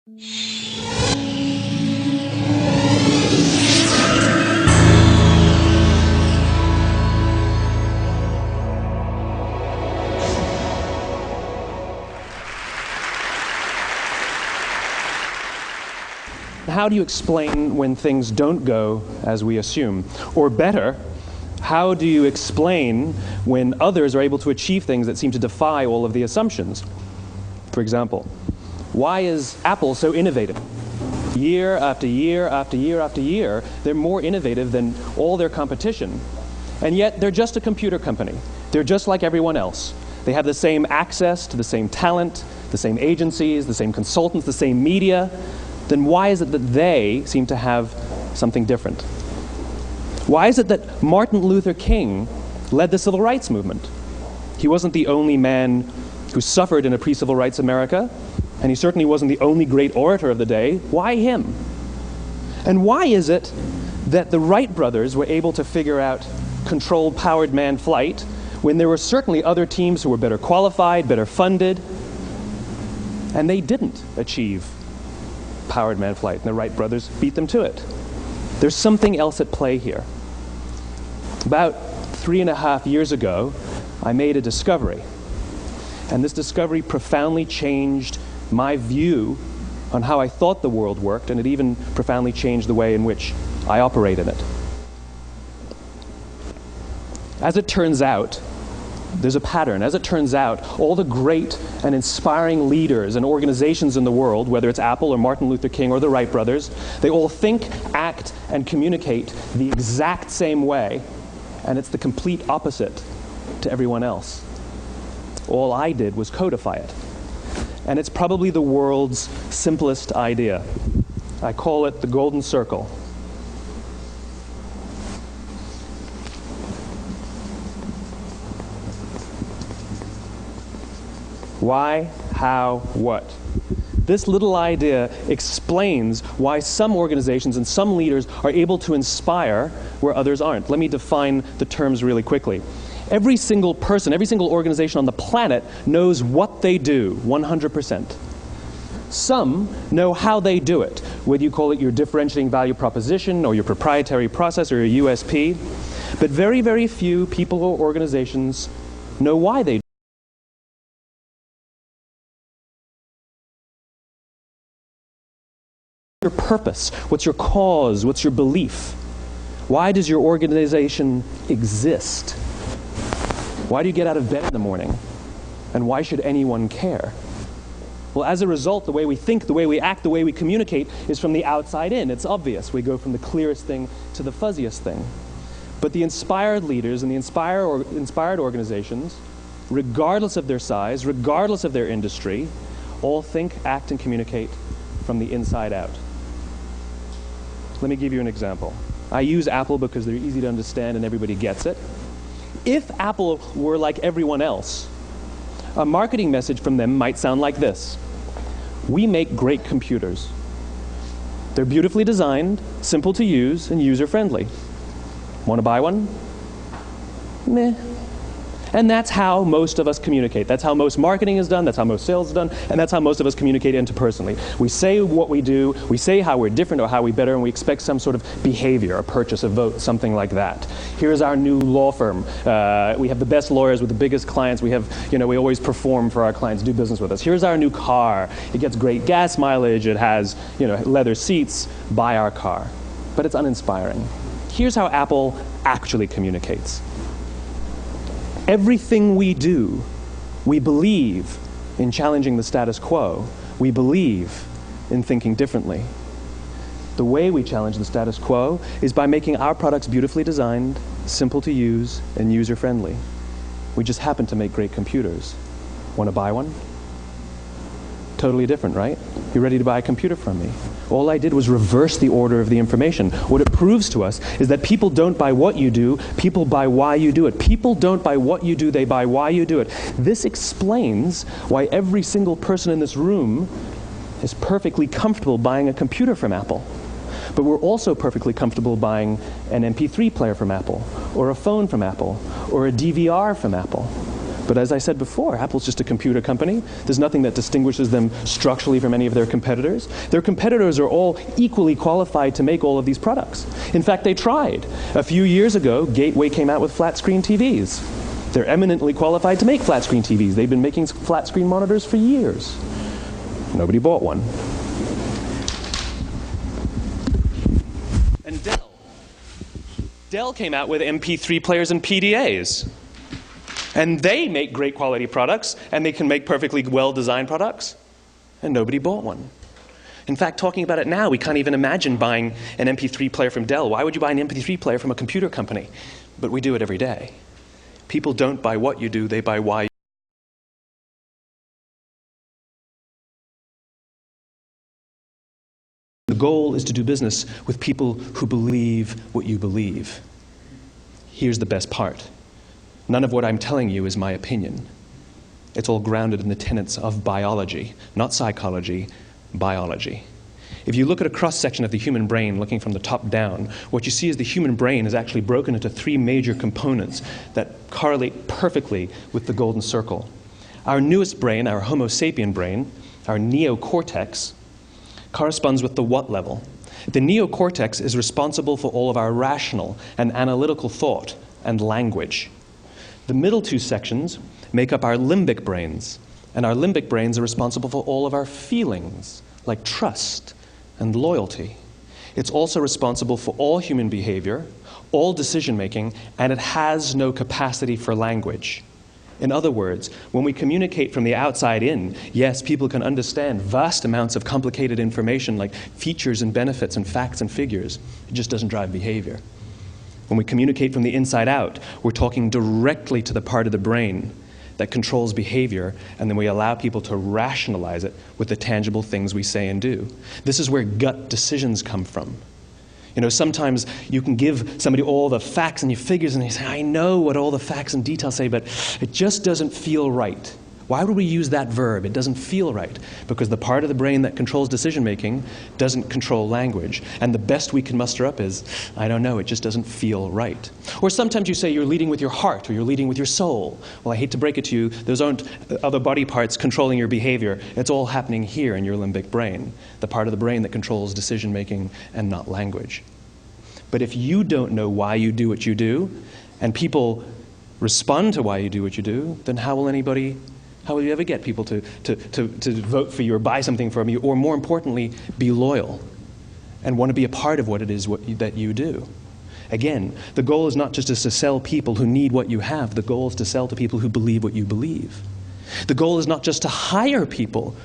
How do you explain when things don't go as we assume? Or better, how do you explain when others are able to achieve things that seem to defy all of the assumptions? For example, why is Apple so innovative? Year after year after year after year, they're more innovative than all their competition. And yet, they're just a computer company. They're just like everyone else. They have the same access to the same talent, the same agencies, the same consultants, the same media. Then why is it that they seem to have something different? Why is it that Martin Luther King led the civil rights movement? He wasn't the only man who suffered in a pre-civil rights America, and he certainly wasn't the only great orator of the day. Why him? And why is it that the Wright brothers were able to figure out controlled powered manned flight when there were certainly other teams who were better qualified, better funded, and they didn't achieve powered manned flight, and the Wright brothers beat them to it? There's something else at play here. About 3.5 years ago, I made a discovery, and this discovery profoundly changed my view on how I thought the world worked, and it even profoundly changed the way in which I operate in it. As it turns out, there's a pattern. As it turns out, all the great and inspiring leaders and organizations in the world, whether it's Apple or Martin Luther King or the Wright brothers, they all think, act, and communicate the exact same way, and it's the complete opposite to everyone else. All I did was codify it. And it's probably the world's simplest idea. I call it the golden circle. Why, how, what? This little idea explains why some organizations and some leaders are able to inspire where others aren't. Let me define the terms really quickly. Every single person, every single organization on the planet knows what they do, 100%. Some know how they do it, whether you call it your differentiating value proposition or your proprietary process or your USP. But very, very few people or organizations know why they do it. Your purpose? What's your cause? What's your belief? Why does your organization exist? Why do you get out of bed in the morning? And why should anyone care? Well, as a result, the way we think, the way we act, the way we communicate is from the outside in. It's obvious. We go from the clearest thing to the fuzziest thing. But the inspired leaders and the inspired organizations, regardless of their size, regardless of their industry, all think, act, and communicate from the inside out. Let me give you an example. I use Apple because they're easy to understand and everybody gets it. If Apple were like everyone else, a marketing message from them might sound like this: we make great computers. They're beautifully designed, simple to use, and user-friendly. Want to buy one? Meh. And that's how most of us communicate. That's how most marketing is done, that's how most sales is done, and that's how most of us communicate interpersonally. We say what we do, we say how we're different or how we're better, and we expect some sort of behavior, a purchase, a vote, something like that. Here's our new law firm. We have the best lawyers with the biggest clients. We have, we always perform for our clients, do business with us. Here's our new car. It gets great gas mileage. It has, leather seats. Buy our car. But it's uninspiring. Here's how Apple actually communicates. Everything we do, we believe in challenging the status quo. We believe in thinking differently. The way we challenge the status quo is by making our products beautifully designed, simple to use, and user-friendly. We just happen to make great computers. Want to buy one? Totally different, right? You're ready to buy a computer from me. All I did was reverse the order of the information. What it proves to us is that people don't buy what you do, people buy why you do it. People don't buy what you do, they buy why you do it. This explains why every single person in this room is perfectly comfortable buying a computer from Apple. But we're also perfectly comfortable buying an MP3 player from Apple, or a phone from Apple, or a DVR from Apple. But as I said before, Apple's just a computer company. There's nothing that distinguishes them structurally from any of their competitors. Their competitors are all equally qualified to make all of these products. In fact, they tried. A few years ago, Gateway came out with flat-screen TVs. They're eminently qualified to make flat-screen TVs. They've been making flat-screen monitors for years. Nobody bought one. And Dell came out with MP3 players and PDAs. And they make great quality products, and they can make perfectly well-designed products, and nobody bought one. In fact, talking about it now, we can't even imagine buying an MP3 player from Dell. Why would you buy an MP3 player from a computer company? But we do it every day. People don't buy what you do, they buy why. The goal is to do business with people who believe what you believe. Here's the best part. None of what I'm telling you is my opinion. It's all grounded in the tenets of biology, not psychology, biology. If you look at a cross-section of the human brain, looking from the top down, what you see is the human brain is actually broken into three major components that correlate perfectly with the golden circle. Our newest brain, our Homo sapien brain, our neocortex, corresponds with the what level. The neocortex is responsible for all of our rational and analytical thought and language. The middle two sections make up our limbic brains, and our limbic brains are responsible for all of our feelings, like trust and loyalty. It's also responsible for all human behavior, all decision-making, and it has no capacity for language. In other words, when we communicate from the outside in, yes, people can understand vast amounts of complicated information like features and benefits and facts and figures. It just doesn't drive behavior. When we communicate from the inside out, we're talking directly to the part of the brain that controls behavior, and then we allow people to rationalize it with the tangible things we say and do. This is where gut decisions come from. You know, sometimes you can give somebody all the facts and your figures, and they say, I know what all the facts and details say, but it just doesn't feel right. Why would we use that verb? It doesn't feel right. Because the part of the brain that controls decision-making doesn't control language. And the best we can muster up is, I don't know, it just doesn't feel right. Or sometimes you say you're leading with your heart or you're leading with your soul. Well, I hate to break it to you, those aren't other body parts controlling your behavior. It's all happening here in your limbic brain, the part of the brain that controls decision-making and not language. But if you don't know why you do what you do, and people respond to why you do what you do, then how will you ever get people to vote for you or buy something from you, or more importantly, be loyal and want to be a part of what it is that you do? Again, the goal is not just to sell people who need what you have. The goal is to sell to people who believe what you believe. The goal is not just to hire people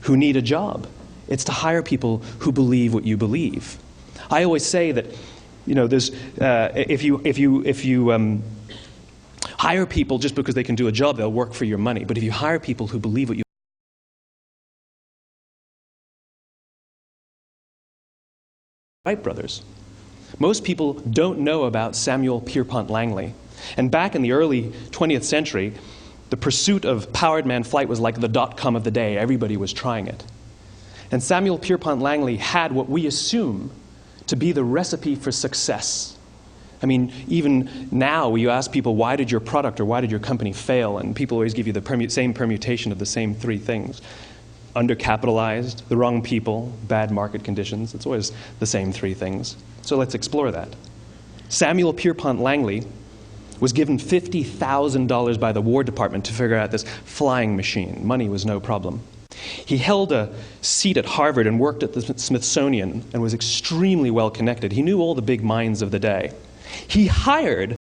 who need a job. It's to hire people who believe what you believe. I always say that, you know, there's if you hire people just because they can do a job, they'll work for your money. But if you hire people who believe what you Wright brothers. Most people don't know about Samuel Pierpont Langley. And back in the early 20th century, the pursuit of powered man flight was like the dot-com of the day. Everybody was trying it. And Samuel Pierpont Langley had what we assume to be the recipe for success. I mean, even now, when you ask people, why did your product or why did your company fail? And people always give you the same permutation of the same three things. Undercapitalized, the wrong people, bad market conditions. It's always the same three things. So let's explore that. Samuel Pierpont Langley was given $50,000 by the War Department to figure out this flying machine. Money was no problem. He held a seat at Harvard and worked at the Smithsonian and was extremely well connected. He knew all the big minds of the day. He hired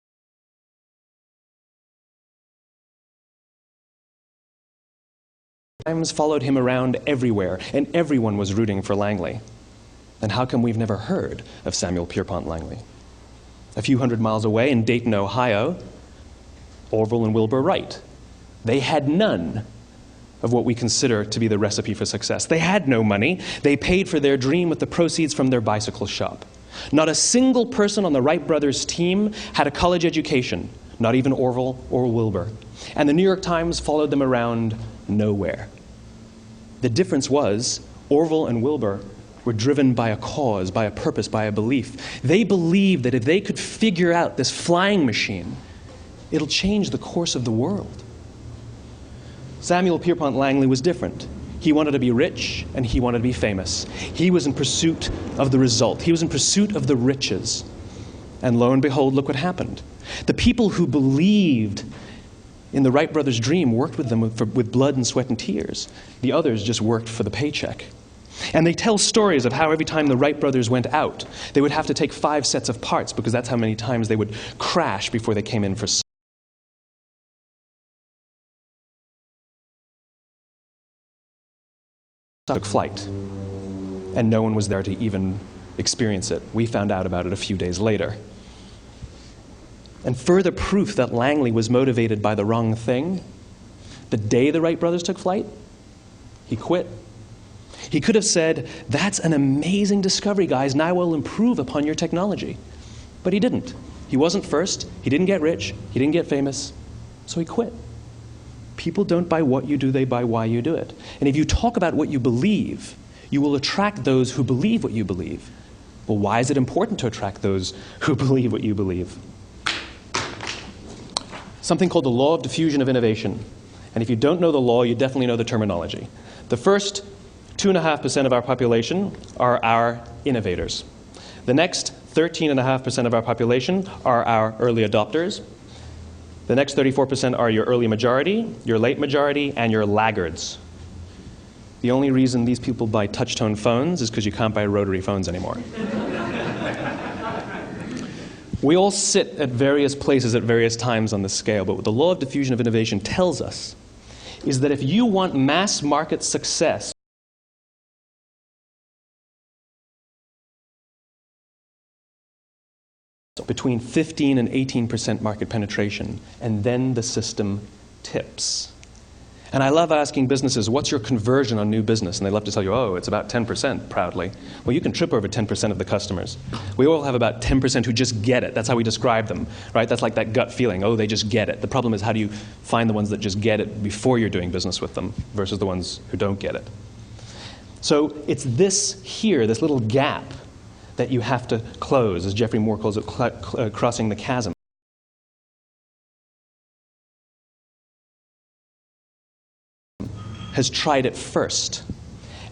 Times followed him around everywhere, and everyone was rooting for Langley. And how come we've never heard of Samuel Pierpont Langley? A few hundred miles away in Dayton, Ohio, Orville and Wilbur Wright. They had none of what we consider to be the recipe for success. They had no money. They paid for their dream with the proceeds from their bicycle shop. Not a single person on the Wright brothers' team had a college education, not even Orville or Wilbur. And the New York Times followed them around nowhere. The difference was Orville and Wilbur were driven by a cause, by a purpose, by a belief. They believed that if they could figure out this flying machine, it'll change the course of the world. Samuel Pierpont Langley was different. He wanted to be rich, and he wanted to be famous. He was in pursuit of the result. He was in pursuit of the riches. And lo and behold, look what happened. The people who believed in the Wright brothers' dream worked with them with blood and sweat and tears. The others just worked for the paycheck. And they tell stories of how every time the Wright brothers went out, they would have to take 5 sets of parts because that's how many times they would crash before they came in for flight. And no one was there to even experience it. We found out about it a few days later. And further proof that Langley was motivated by the wrong thing, the day the Wright brothers took flight, he quit. He could have said, "That's an amazing discovery, guys. Now we'll improve upon your technology." But he didn't. He wasn't first. He didn't get rich. He didn't get famous. So he quit. People don't buy what you do, they buy why you do it. And if you talk about what you believe, you will attract those who believe what you believe. Well, why is it important to attract those who believe what you believe? Something called the law of diffusion of innovation. And if you don't know the law, you definitely know the terminology. The first 2.5% of our population are our innovators. The next 13.5% of our population are our early adopters. The next 34% are your early majority, your late majority, and your laggards. The only reason these people buy touch-tone phones is because you can't buy rotary phones anymore. We all sit at various places at various times on the scale, but what the law of diffusion of innovation tells us is that if you want mass market success, between 15 and 18% market penetration, and then the system tips. And I love asking businesses, what's your conversion on new business? And they love to tell you, oh, it's about 10%, proudly. Well, you can trip over 10% of the customers. We all have about 10% who just get it. That's how we describe them, right? That's like that gut feeling, oh, they just get it. The problem is, how do you find the ones that just get it before you're doing business with them versus the ones who don't get it? So it's this here, this little gap, that you have to close, as Geoffrey Moore calls it, crossing the chasm. Has tried it first.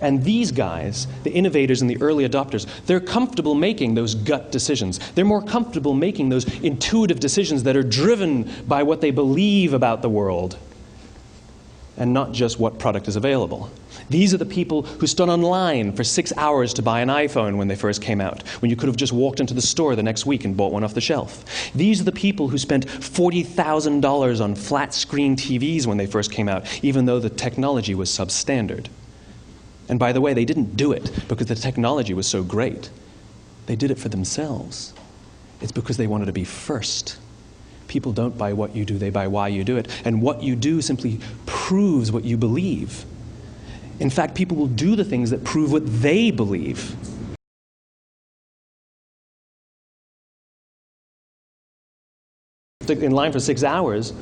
And these guys, the innovators and the early adopters, they're comfortable making those gut decisions. They're more comfortable making those intuitive decisions that are driven by what they believe about the world and not just what product is available. These are the people who stood online for 6 hours to buy an iPhone when they first came out, when you could have just walked into the store the next week and bought one off the shelf. These are the people who spent $40,000 on flat-screen TVs when they first came out, even though the technology was substandard. And by the way, they didn't do it because the technology was so great. They did it for themselves. It's because they wanted to be first. People don't buy what you do, they buy why you do it. And what you do simply proves what you believe. In fact, people will do the things that prove what they believe. In line for 6 hours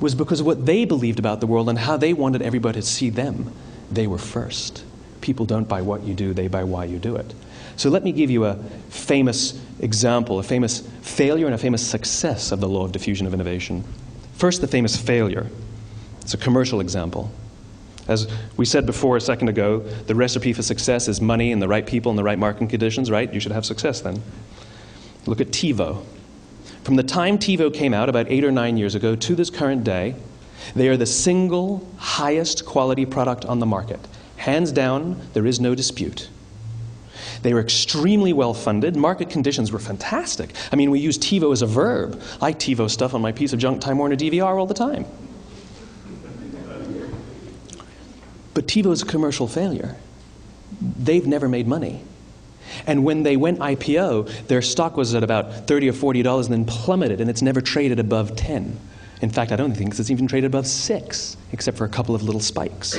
was because of what they believed about the world and how they wanted everybody to see them. They were first. People don't buy what you do, they buy why you do it. So let me give you a famous example, a famous failure and a famous success of the law of diffusion of innovation. First, the famous failure. It's a commercial example. As we said before a second ago, the recipe for success is money and the right people and the right marketing conditions, right? You should have success then. Look at TiVo. From the time TiVo came out about 8 or 9 years ago to this current day, they are the single highest quality product on the market. Hands down, there is no dispute. They were extremely well funded. Market conditions were fantastic. I mean, we use TiVo as a verb. I TiVo stuff on my piece of junk Time Warner DVR all the time. But TiVo is a commercial failure. They've never made money. And when they went IPO, their stock was at about $30 or $40 and then plummeted, and it's never traded above 10. In fact, I don't think it's even traded above 6, except for a couple of little spikes.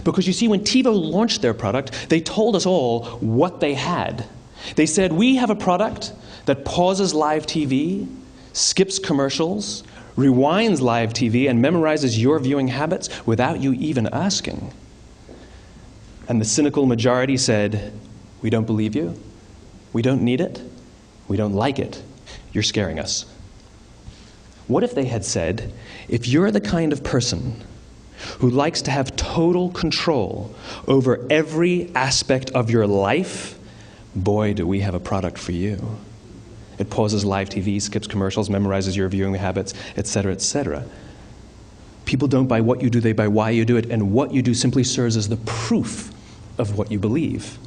Because you see, when TiVo launched their product, they told us all what they had. They said, we have a product that pauses live TV, skips commercials, rewinds live TV, and memorizes your viewing habits without you even asking. And the cynical majority said, we don't believe you, we don't need it, we don't like it, you're scaring us. What if they had said, if you're the kind of person who likes to have total control over every aspect of your life, boy, do we have a product for you. It pauses live TV, skips commercials, memorizes your viewing habits, etc., etc. People don't buy what you do, they buy why you do it, and what you do simply serves as the proof of what you believe.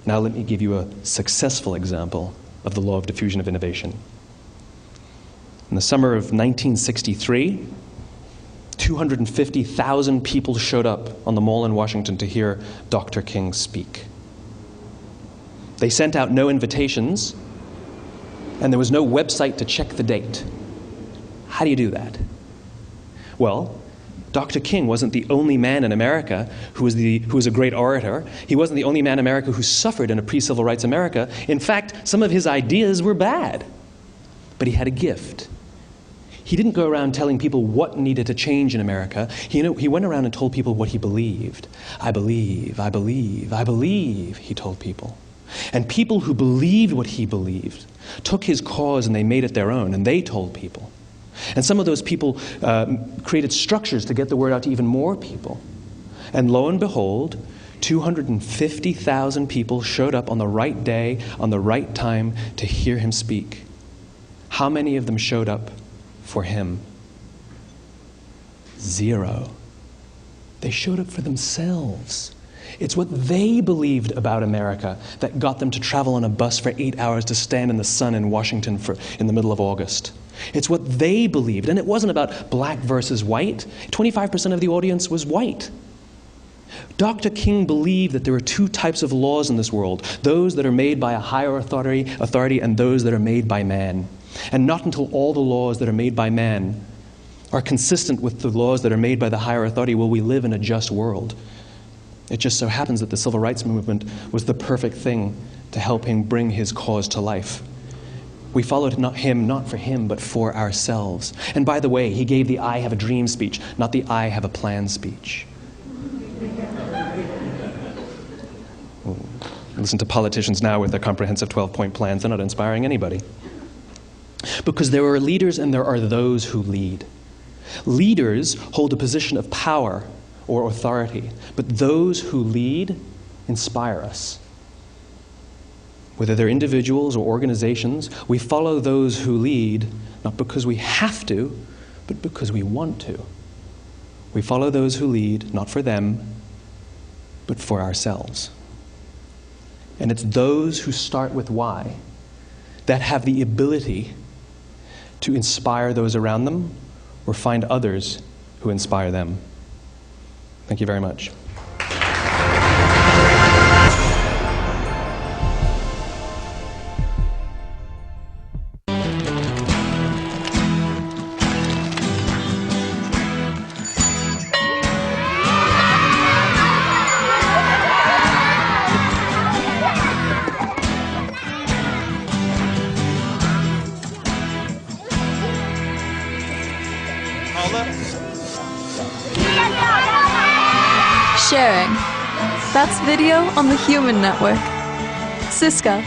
Now let me give you a successful example of the law of diffusion of innovation. In the summer of 1963, 250,000 people showed up on the Mall in Washington to hear Dr. King speak. They sent out no invitations, and there was no website to check the date. How do you do that? Well, Dr. King wasn't the only man in America who was a great orator. He wasn't the only man in America who suffered in a pre-civil rights America. In fact, some of his ideas were bad. But he had a gift. He didn't go around telling people what needed to change in America. He went around and told people what he believed. I believe, I believe, I believe, he told people. And people who believed what he believed took his cause and they made it their own, and they told people. And some of those people created structures to get the word out to even more people. And lo and behold, 250,000 people showed up on the right day, on the right time, to hear him speak. How many of them showed up for him? 0. They showed up for themselves. It's what they believed about America that got them to travel on a bus for 8 hours to stand in the sun in Washington in the middle of August. It's what they believed, and it wasn't about black versus white. 25% of the audience was white. Dr. King believed that there are 2 types of laws in this world, those that are made by a higher authority and those that are made by man. And not until all the laws that are made by man are consistent with the laws that are made by the higher authority will we live in a just world. It just so happens that the civil rights movement was the perfect thing to help him bring his cause to life. We followed him not for him, but for ourselves. And by the way, he gave the I have a dream speech, not the I have a plan speech. Listen to politicians now with their comprehensive 12-point plans. They're not inspiring anybody. Because there are leaders and there are those who lead. Leaders hold a position of power or authority, but those who lead inspire us. Whether they're individuals or organizations, we follow those who lead not because we have to, but because we want to. We follow those who lead not for them, but for ourselves. And it's those who start with why that have the ability to inspire those around them or find others who inspire them. Thank you very much. Sharing. That's video on the Human Network. Siska,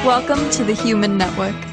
welcome to the Human Network.